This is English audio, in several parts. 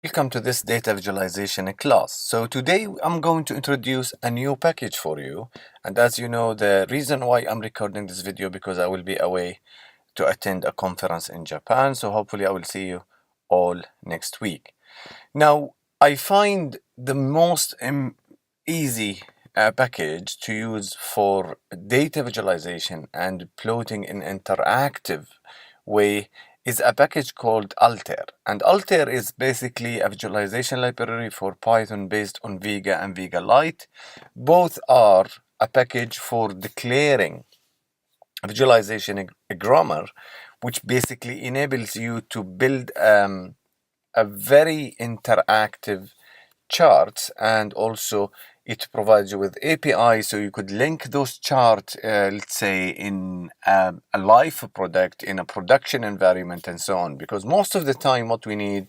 Welcome to this data visualization class. So today I'm going to introduce a new package for you. And as you know, the reason why I'm recording this video because I will be away to attend a conference in Japan. So hopefully I will see you all next week. Now, I find the most easy package to use for data visualization and plotting in interactive way is a package called Altair. And Altair is basically a visualization library for Python based on Vega and Vega-Lite. Both are a package for declaring visualization grammar, which basically enables you to build a very interactive charts, and also it provides you with API so you could link those charts, let's say in a live product, in a production environment, and so on. Because most of the time what we need,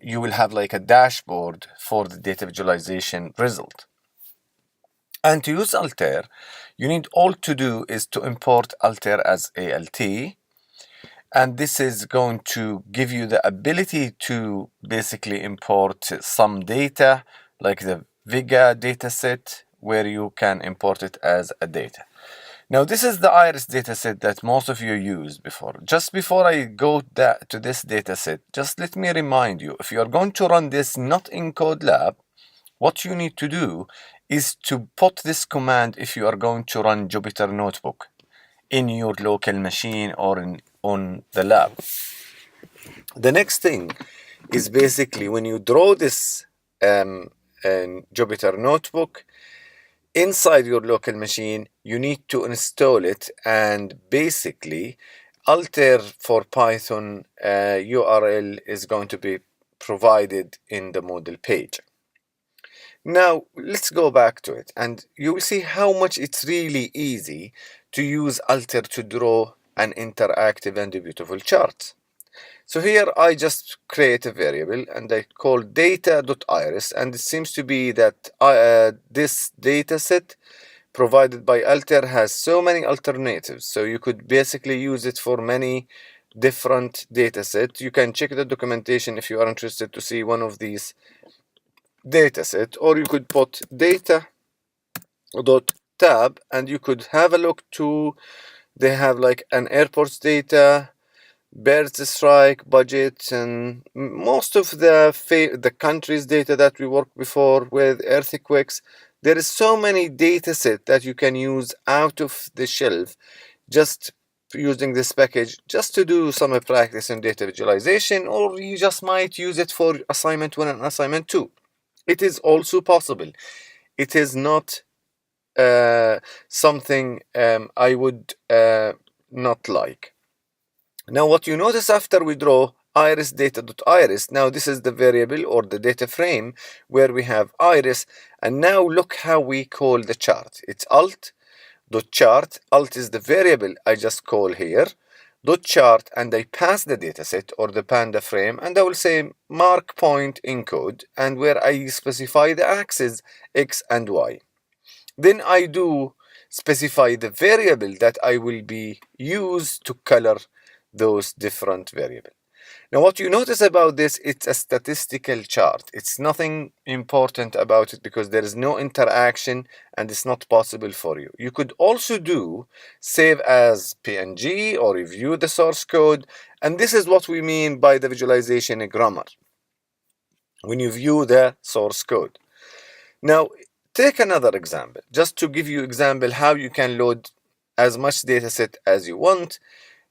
you will have like a dashboard for the data visualization result. And to use Altair, you need all to do is to import Altair as ALT. And this is going to give you the ability to basically import some data, like the Vega dataset, where you can import it as a data. Now, this is the iris dataset that most of you used before. Just before I go to this dataset, just let me remind you, if you are going to run this not in CodeLab, what you need to do is to put this command if you are going to run Jupyter Notebook in your local machine or on the lab. The next thing is basically when you draw this Jupyter Notebook inside your local machine, you need to install it, and basically Altair for Python URL is going to be provided in the model page. Now let's go back to it, and you will see how much it's really easy to use Altair to draw an interactive and beautiful chart. So here I just create a variable and I call data.iris, and it seems to be that this dataset provided by Altair has so many alternatives. So you could basically use it for many different datasets. You can check the documentation if you are interested to see one of these dataset, or you could put data.tab and you could have a look to, they have like an airports data, birds strike, budget, and most of the countries data that we worked before with, earthquakes. There is so many dataset that you can use out of the shelf just using this package just to do some practice in data visualization, or you just might use it for assignment 1 and assignment 2. It is also possible. It is not something I would not like. Now what you notice after we draw iris data.iris, now this is the variable or the data frame where we have iris, and now look how we call the chart. It's alt.chart. Alt is the variable I just call here, .chart, and I pass the dataset or the panda frame, and I will say mark point encode, and where I specify the axes x and y. Then I do specify the variable that I will be used to color those different variables. Now what you notice about this, it's a statistical chart. It's nothing important about it because there is no interaction and it's not possible for you. You could also do save as PNG or review the source code, and this is what we mean by the visualization grammar when you view the source code. Now take another example just to give you example how you can load as much dataset as you want.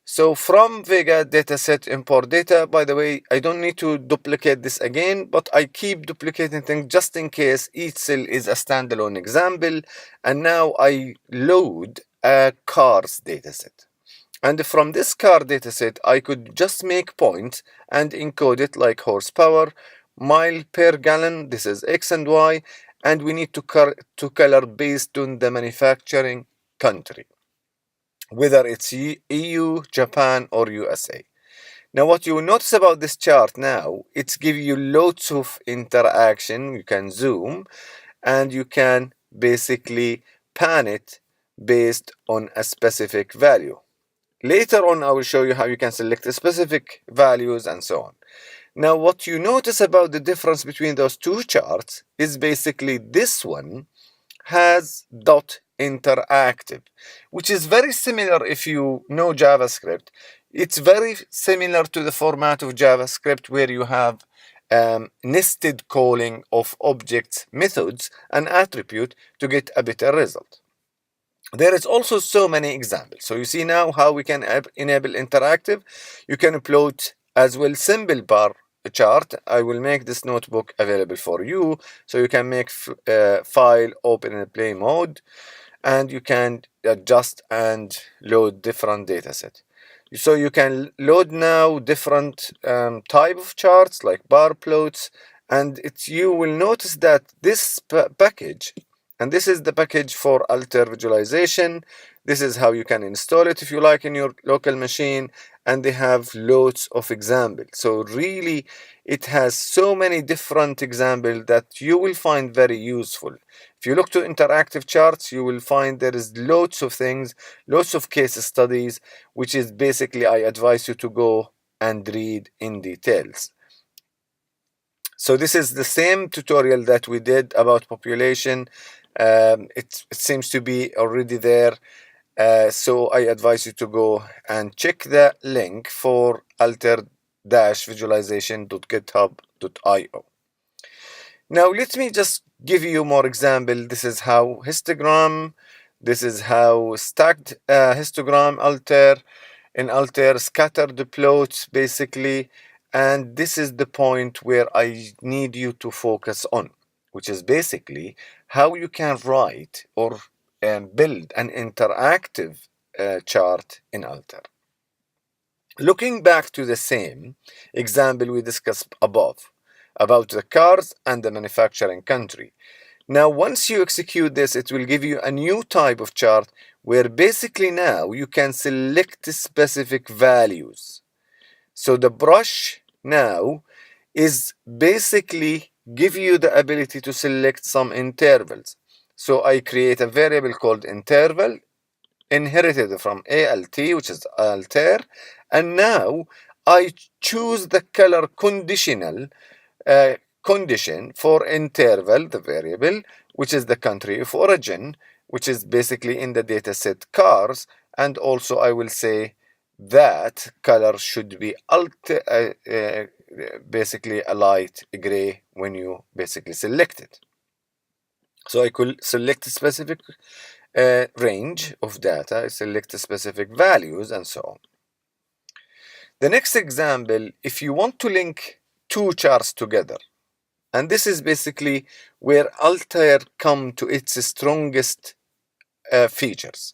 So from Vega dataset import data, by the way, I don't need to duplicate this again, but I keep duplicating things just in case each cell is a standalone example. And now I load a cars dataset. And from this car dataset, I could just make points and encode it like horsepower, mile per gallon, this is X and Y, and we need to color based on the manufacturing country, whether it's EU, Japan, or USA. Now what you will notice about this chart now, it's giving you loads of interaction. You can zoom and you can basically pan it based on a specific value. Later on I will show you how you can select specific values and so on. Now, what you notice about the difference between those two charts is basically this one has dot interactive, which is very similar if you know JavaScript. It's very similar to the format of JavaScript where you have nested calling of objects, methods, and attribute to get a better result. There is also so many examples. So you see now how we can enable interactive. You can upload as well symbol bar chart. I will make this notebook available for you, so you can make file open in play mode, and you can adjust and load different data set. So you can load now different type of charts like bar plots, and you will notice that this package, and this is the package for Altair visualization. This is how you can install it if you like in your local machine, and they have loads of examples. So really it has so many different examples that you will find very useful. If you look to interactive charts, you will find there is loads of things, lots of case studies, which is basically I advise you to go and read in details. So this is the same tutorial that we did about population. It seems to be already there. So I advise you to go and check the link for altair-visualization.github.io. Now let me just give you more example. This is how histogram. This is how stacked histogram Altair. In Altair, scatter the plots basically. And this is the point where I need you to focus on, which is basically how you can write or build an interactive chart in Altair. Looking back to the same example we discussed above about the cars and the manufacturing country. Now, once you execute this, it will give you a new type of chart where basically now you can select specific values. So the brush now is basically give you the ability to select some intervals. So I create a variable called interval, inherited from ALT, which is Altair, and now I choose the color conditional condition for interval, the variable, which is the country of origin, which is basically in the dataset cars, and also I will say that color should be basically a light gray when you basically select it. So I could select a specific range of data, I select a specific values, and so on. The next example, if you want to link two charts together, and this is basically where Altair come to its strongest features.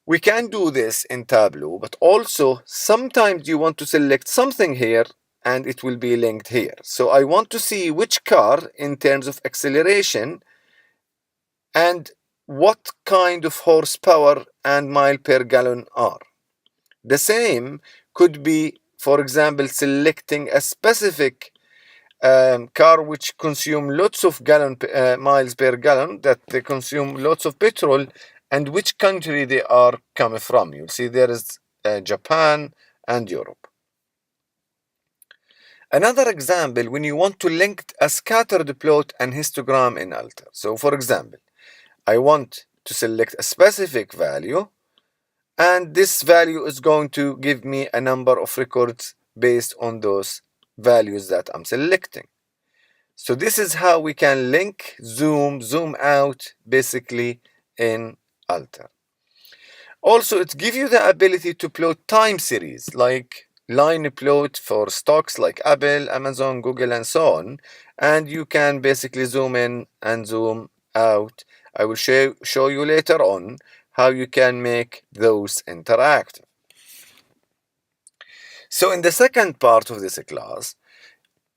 We can do this in Tableau, but also sometimes you want to select something here and it will be linked here. So I want to see which car in terms of acceleration and what kind of horsepower and mile per gallon are. The same could be, for example, selecting a specific car which consume lots of miles per gallon, that they consume lots of petrol, and which country they are coming from. You'll see there is Japan and Europe. Another example, when you want to link a scattered plot and histogram in Altair. So for example, I want to select a specific value, and this value is going to give me a number of records based on those values that I'm selecting. So this is how we can link, zoom out basically in Altair. Also, it gives you the ability to plot time series like line plot for stocks like Apple, Amazon, Google, and so on. And you can basically zoom in and zoom out. I will show you later on how you can make those interactive. So in the second part of this class,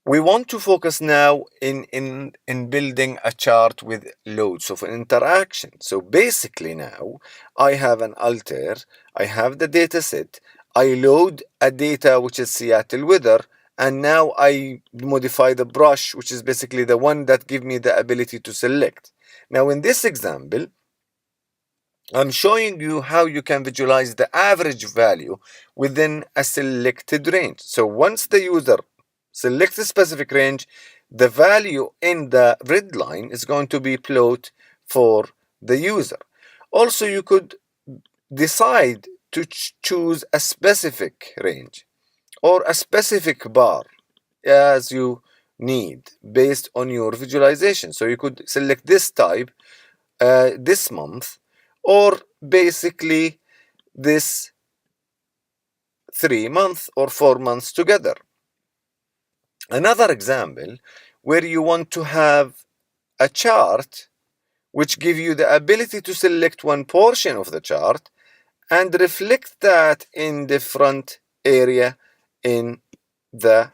we want to focus now in building a chart with loads of interaction. So basically now I have an Altair, I have the data set, I load a data which is Seattle weather, and now I modify the brush, which is basically the one that gives me the ability to select. Now in this example, I'm showing you how you can visualize the average value within a selected range. So once the user select a specific range, the value in the red line is going to be plot for the user. Also, you could decide to choose a specific range or a specific bar as you need based on your visualization. So you could select this type this month, or basically this 3 months or 4 months together. Another example where you want to have a chart which give you the ability to select one portion of the chart and reflect that in different area in the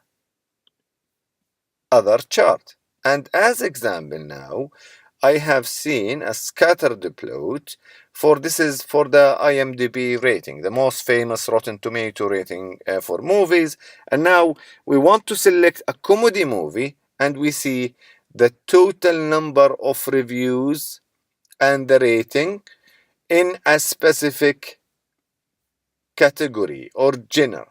other chart. And as example now, I have seen a scattered plot for this is for the IMDb rating, the most famous Rotten Tomato rating for movies. And now we want to select a comedy movie, and we see the total number of reviews and the rating in a specific category or genre.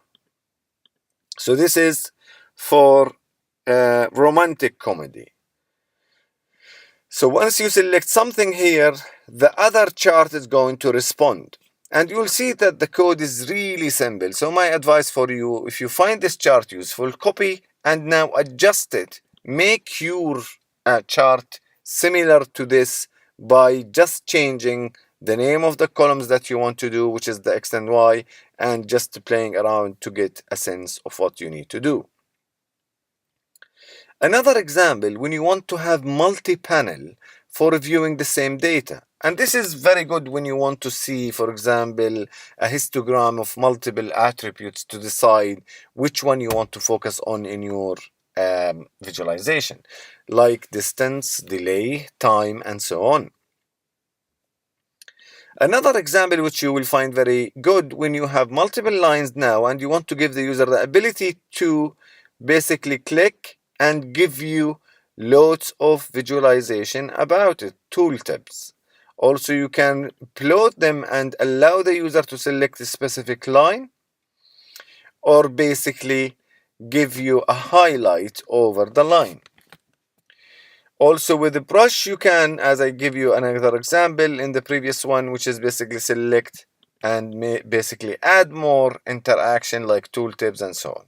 So this is for romantic comedy. So once you select something here, the other chart is going to respond. And you'll see that the code is really simple. So my advice for you, if you find this chart useful, copy and now adjust it. Make your chart similar to this by just changing the name of the columns that you want to do, which is the X and Y, and just playing around to get a sense of what you need to do. Another example, when you want to have multi-panel for reviewing the same data. And this is very good when you want to see, for example, a histogram of multiple attributes to decide which one you want to focus on in your visualization, like distance, delay, time, and so on. Another example which you will find very good when you have multiple lines now and you want to give the user the ability to basically click and give you loads of visualization about it, tooltips. Also, you can plot them and allow the user to select a specific line, or basically give you a highlight over the line. Also with the brush, you can, as I give you another example in the previous one, which is basically select and basically add more interaction like tooltips and so on.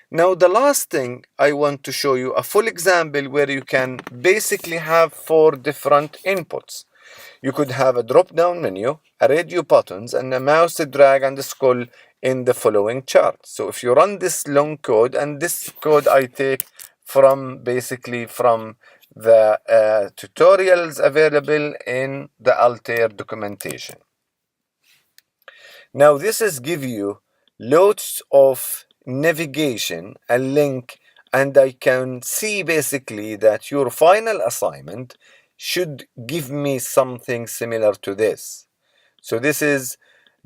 Now the last thing, I want to show you a full example where you can basically have 4 different inputs. You could have a drop-down menu, a radio buttons, and a mouse to drag and scroll in the following chart. So if you run this long code, and this code I take from basically from the tutorials available in the Altair documentation. Now this is give you loads of navigation, a link, and I can see basically that your final assignment should give me something similar to this. So this is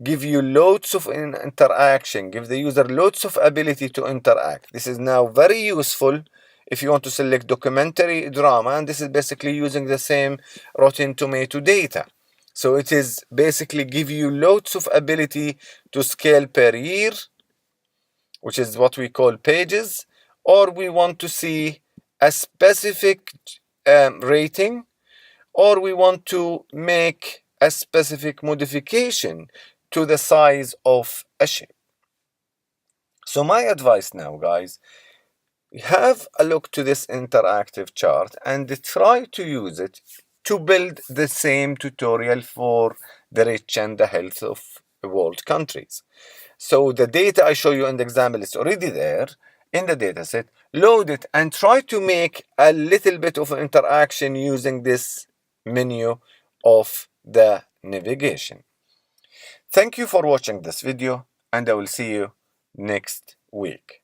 give you loads of interaction, give the user loads of ability to interact. This is now very useful if you want to select documentary drama, and this is basically using the same Rotten Tomato data. So it is basically give you loads of ability to scale per year, which is what we call pages, or we want to see a specific rating, or we want to make a specific modification to the size of a shape. So my advice now, guys, have a look to this interactive chart and try to use it to build the same tutorial for the rich and the health of world countries. So the data I show you in the example is already there in the dataset. Load it and try to make a little bit of interaction using this menu of the navigation. Thank you for watching this video, and I will see you next week.